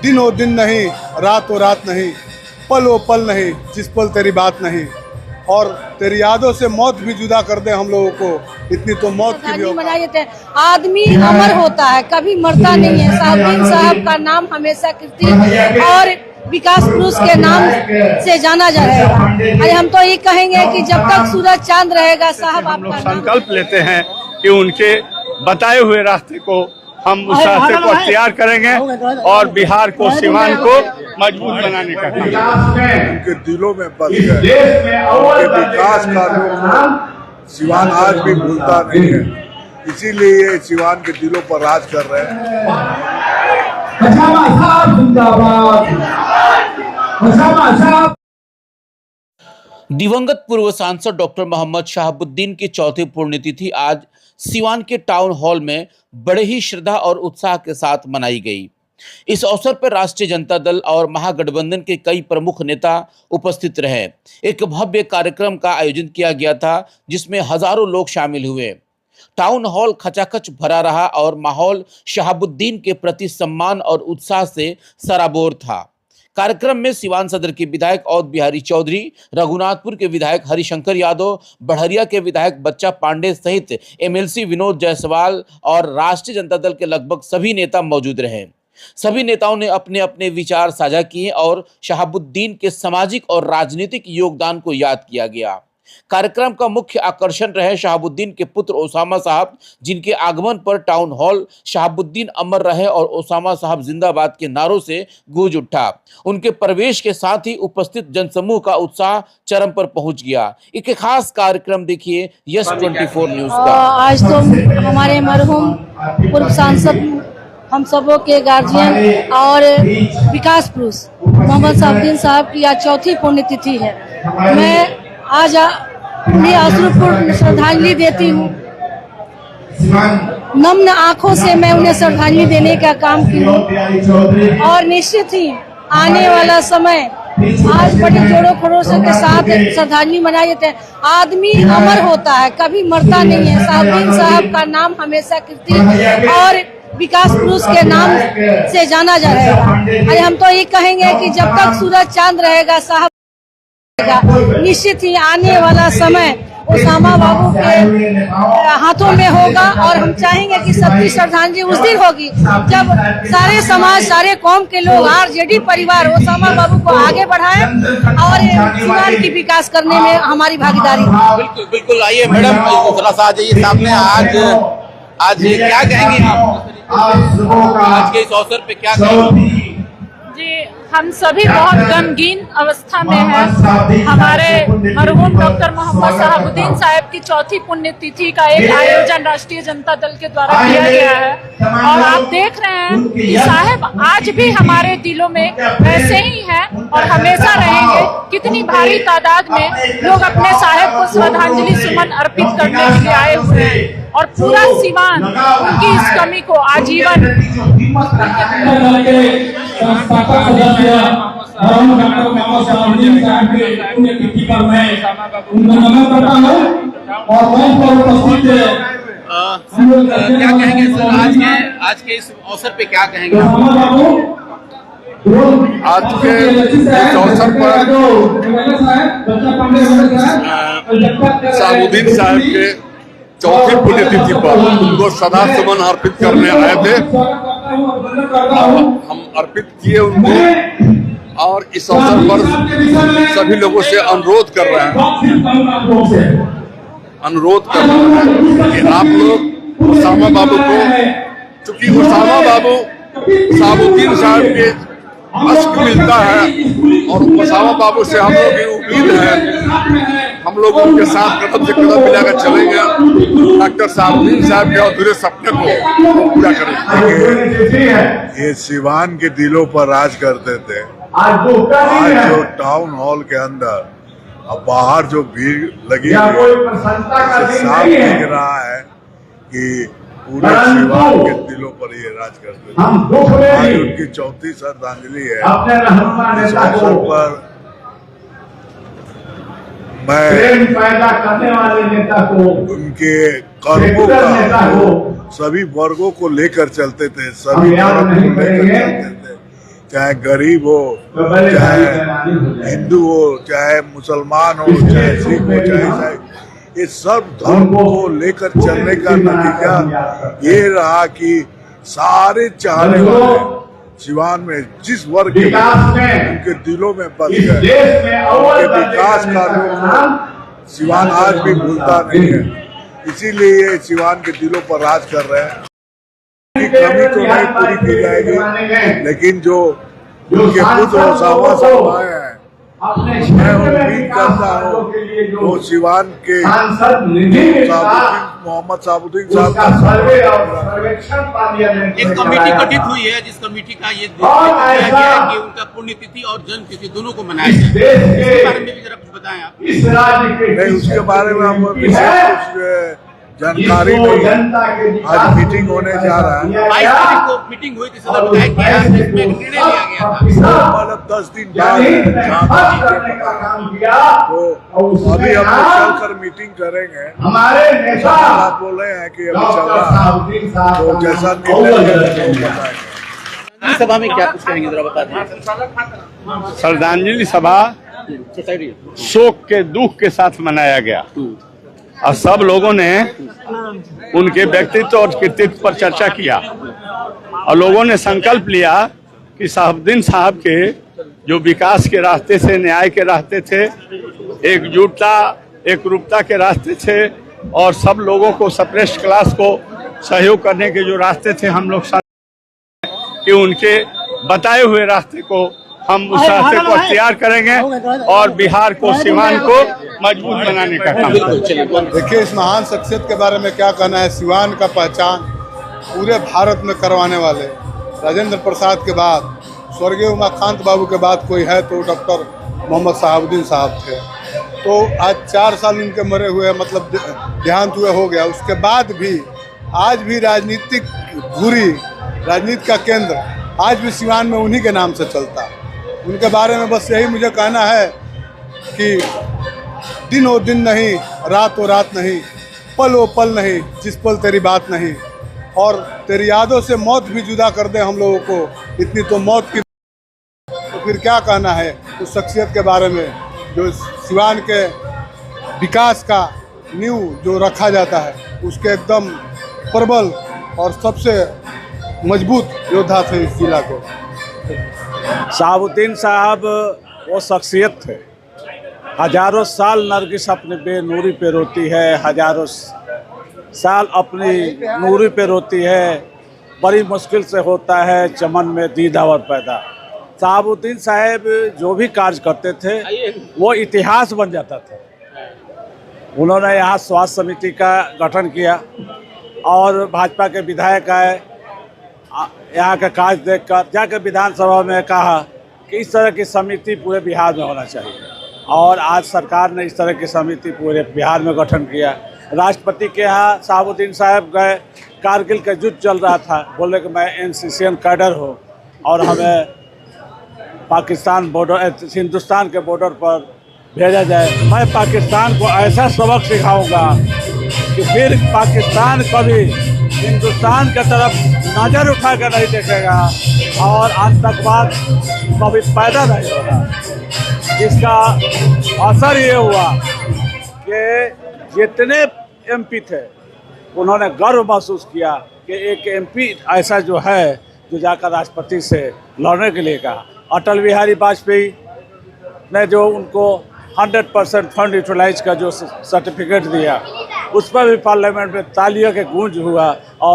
दिन वो दिन नहीं, रात वो रात नहीं, पल वो पल नहीं जिस पल तेरी बात नहीं, और तेरी यादों से मौत भी जुदा कर दे हम लोगों को, इतनी तो मौत की भी मनाई जाते हैं। आदमी अमर होता है, कभी मरता नहीं है। साहबुद्दीन साहब का नाम हमेशा कीर्ति और विकास पुरुष के नाम से जाना जाएगा। आज हम तो ये कहेंगे कि जब तक सूरज चांद रहेगा साहब आपका संकल्प लेते हैं कि उनके बताए हुए रास्ते को हम उस रास्ते को अख्तियार करेंगे और बिहार को, सीवान को मजबूत बनाने का उनके दिलों में बस है। उनके विकास कार्यों को सीवान आज भी भूलता नहीं है, इसीलिए ये सीवान के दिलों पर राज कर रहे हैं। दिवंगत पूर्व सांसद डॉक्टर मोहम्मद शहाबुद्दीन की चौथी पुण्यतिथि आज सीवान के टाउन हॉल में बड़े ही श्रद्धा और उत्साह के साथ मनाई गई। इस अवसर पर राष्ट्रीय जनता दल और महागठबंधन के कई प्रमुख नेता उपस्थित रहे। एक भव्य कार्यक्रम का आयोजन किया गया था जिसमें हजारों लोग शामिल हुए। टाउन हॉल खचाखच भरा रहा और माहौल शहाबुद्दीन के प्रति सम्मान और उत्साह से सराबोर था। कार्यक्रम में सीवान सदर के विधायक औध बिहारी चौधरी, रघुनाथपुर के विधायक हरिशंकर यादव, बढ़हरिया के विधायक बच्चा पांडे सहित एमएलसी विनोद जायसवाल और राष्ट्रीय जनता दल के लगभग सभी नेता मौजूद रहे। सभी नेताओं ने अपने अपने विचार साझा किए और शहाबुद्दीन के सामाजिक और राजनीतिक योगदान को याद किया गया। कार्यक्रम का मुख्य आकर्षण रहे शहाबुद्दीन के पुत्र ओसामा साहब, जिनके आगमन पर टाउन हॉल शहाबुद्दीन अमर रहे और ओसामा साहब जिंदाबाद के नारों से गूंज उठा। उनके प्रवेश के साथ ही उपस्थित जनसमूह का उत्साह चरम पर पहुंच गया। एक खास कार्यक्रम देखिए यस 24 न्यूज का। आज तो हमारे मरहूम पूर्व सांसद, हम सबों के गार्जियन और विकास पुरुष मोहम्मद शहाबुद्दीन साहब की आज चौथी पुण्यतिथि है। मैं आज उन्हें अश्रुपूर्ण श्रद्धांजलि देती हूँ। नम्र आंखों से मैं उन्हें श्रद्धांजलि देने का काम की हूँ और निश्चित ही आने वाला समय आज बड़े जोरों खरोशों के साथ श्रद्धांजलि मनाई जाते हैं। आदमी अमर होता है, कभी मरता नहीं है। साहबुद्दीन साहब का नाम हमेशा कीर्ति और विकास पुरुष के नाम से जाना जाएगा। आज हम तो ये कहेंगे कि जब तक सूरज चांद रहेगा साहब, निश्चित ही आने वाला समय ओसामा बाबू के हाथों में होगा और हम चाहेंगे कि सबकी श्रद्धांजलि उस दिन होगी जब सारे समाज, सारे कौम के लोग, आरजेडी परिवार ओसामा बाबू को आगे बढ़ाए और सीवान की विकास करने में हमारी भागीदारी। बिल्कुल बिल्कुल, आइए मैडम थोड़ा सा आ जाइए सामने। आज क्या कहेंगे आप आज के इस अवसर पे, क्या कहेंगे? जी, हम सभी बहुत गमगीन अवस्था में हैं। हमारे मरहूम डॉक्टर मोहम्मद शहाबुद्दीन साहब की चौथी पुण्यतिथि का एक आयोजन राष्ट्रीय जनता दल के द्वारा किया गया है और आप देख रहे हैं कि साहब आज भी हमारे दिलों में वैसे ही हैं और हमेशा रहेंगे। कितनी भारी तादाद में लोग अपने साहब को श्रद्धांजलि सुमन अर्पित करने के लिए आए हुए हैं और पूरा सीवान उनकी इस कमी को आजीवन क्या कहेंगे सर आज के इस अवसर पे, क्या कहेंगे? आज के इस अवसर पर शहाबुद्दीन साहब के चौथी पुण्यतिथि पर उनको श्रद्धा सुमन अर्पित करने आए थे। हम अर्पित किए उनको और इस अवसर पर सभी लोगों से अनुरोध कर रहे हैं कि आप लोग ओसामा बाबू को, चूंकि ओसामा बाबू शहाबुद्दीन साहब के अश्क मिलता है और ओसामा बाबू से हम लोग की उम्मीद है, हम लोग उनके साथ कदम से कदम मिलाकर चलेंगे, डॉक्टर शहाबुद्दीन साहब के अधूरे सपने को पूरा करेंगे। ये सीवान के दिलों पर राज करते थे। आज जो टाउन हॉल के अंदर अब बाहर जो भीड़ लगी हुई साफ दिख रहा है कि पूरे सीवान के दिलों पर ये राज करते थे। आज उनकी चौथी श्रद्धांजलि है। इस अवसर पर मैं पैदा करने वाले नेता को, उनके कर्मों का सभी वर्गों को लेकर चलते थे, सभी धर्मों को लेकर चलते थे, चाहे गरीब हो, चाहे हिंदू हो, चाहे मुसलमान हो, चाहे सिख हो, चाहे ईसाई, ये सब धर्म को लेकर चलने का नतीजा ये रहा कि सारे चाहने वाले सिवान में जिस वर्ग के उनके दिलों में बस गए। उनके विकास कार्यों को सिवान आज भी भूलता नहीं है, इसीलिए ये सिवान के दिलों पर राज कर रहे हैं। कमी तो नहीं पूरी की जाएगी, लेकिन जो उनके पुत्र ओसामा साहब आए हैं, मैं उम्मीद करता हूँ वो सिवान के मोहम्मद शहाबुद्दीन साहब एक कमेटी गठित हुई है जिस कमेटी का ये किया गया है कि उनका पुण्यतिथि और जन्मतिथि दोनों को मनाया जाए। इसके बारे में भी जरा कुछ बताएं आप। नहीं, उसके बारे में हम विशेष कुछ जानकारी नहीं। आज मीटिंग होने जा रहा है। 22 तारीख को मीटिंग हुई थी सदर विधायक की, आज इसमें निर्णय लिया गया था। मतलब 10 दिन बाद तो अभी हम लोग चलकर मीटिंग करेंगे। हमारे नेता आप बोल रहे हैं कि अभी चल रहा है, तो जैसा निर्णय सभा में क्या कुछ करेंगे जरा बता दें। श्रद्धांजलि सभा शोक के दुख के साथ मनाया गया और सब लोगों ने उनके व्यक्तित्व और कृतित्व पर चर्चा किया और लोगों ने संकल्प लिया कि शहाबुद्दीन साहब के जो विकास के रास्ते थे, न्याय के रास्ते थे, एकजुटता एकरूपता के रास्ते थे और सब लोगों को सप्रेस्ड क्लास को सहयोग करने के जो रास्ते थे, हम लोग कि उनके बताए हुए रास्ते को हम उस रास्ते को अख्तियार करेंगे और बिहार को, सीवान को मजबूत बनाने का काम करेंगे। देखिए, इस महान शख्सियत के बारे में क्या कहना है। सीवान का पहचान पूरे भारत में करवाने वाले राजेंद्र प्रसाद के बाद, स्वर्गीय उमाकांत बाबू के बाद कोई है तो डॉक्टर मोहम्मद शहाबुद्दीन साहब थे। तो आज 4 साल इनके मरे हुए, मतलब देहांत हुए हो गया। उसके बाद भी आज भी राजनीतिक धुरी, राजनीति का केंद्र आज भी सीवान में उन्हीं के नाम से चलता। उनके बारे में बस यही मुझे कहना है कि दिन वो दिन नहीं, रात वो रात नहीं, पल वो पल नहीं जिस पल तेरी बात नहीं, और तेरी यादों से मौत भी जुदा कर दे हम लोगों को, इतनी तो मौत की। तो फिर क्या कहना है उस शख्सियत के बारे में जो सीवान के विकास का नींव जो रखा जाता है, उसके एकदम प्रबल और सबसे मजबूत योद्धा थे इस जिला को। शहाबुद्दीन साहब वो शख्सियत थे। हजारों साल नरगिस अपनी बेनूरी पे रोती है, हजारों साल अपनी नूरी पे रोती है, बड़ी मुश्किल से होता है चमन में दीदावर पैदा। शहाबुद्दीन साहब जो भी कार्य करते थे वो इतिहास बन जाता था। उन्होंने यहाँ स्वास्थ्य समिति का गठन किया और भाजपा के विधायक आए, यहाँ का कार्य देखकर जाकर विधानसभा में कहा कि इस तरह की समिति पूरे बिहार में होना चाहिए, और आज सरकार ने इस तरह की समिति पूरे बिहार में गठन किया। राष्ट्रपति के यहाँ शहाबुद्दीन साहब गए, कारगिल का युद्ध चल रहा था, बोले कि मैं एनसीसीएन कैडर हूँ और हमें पाकिस्तान बॉर्डर, हिंदुस्तान के बॉर्डर पर भेजा जाए। मैं पाकिस्तान को ऐसा सबक सिखाऊंगा कि फिर पाकिस्तान कभी हिंदुस्तान की तरफ नज़र उठा कर नहीं देखेगा और आतंकवाद कभी पैदा नहीं होगा। इसका असर ये हुआ कि जितने एमपी थे उन्होंने गर्व महसूस किया कि एक एमपी ऐसा जो है जो जाकर राष्ट्रपति से लड़ने के लिए कहा। अटल बिहारी वाजपेयी ने जो उनको 100% फंड यूटिलाइज का जो सर्टिफिकेट दिया, उस पर भी पार्लियामेंट में तालियों के गूंज हुआ और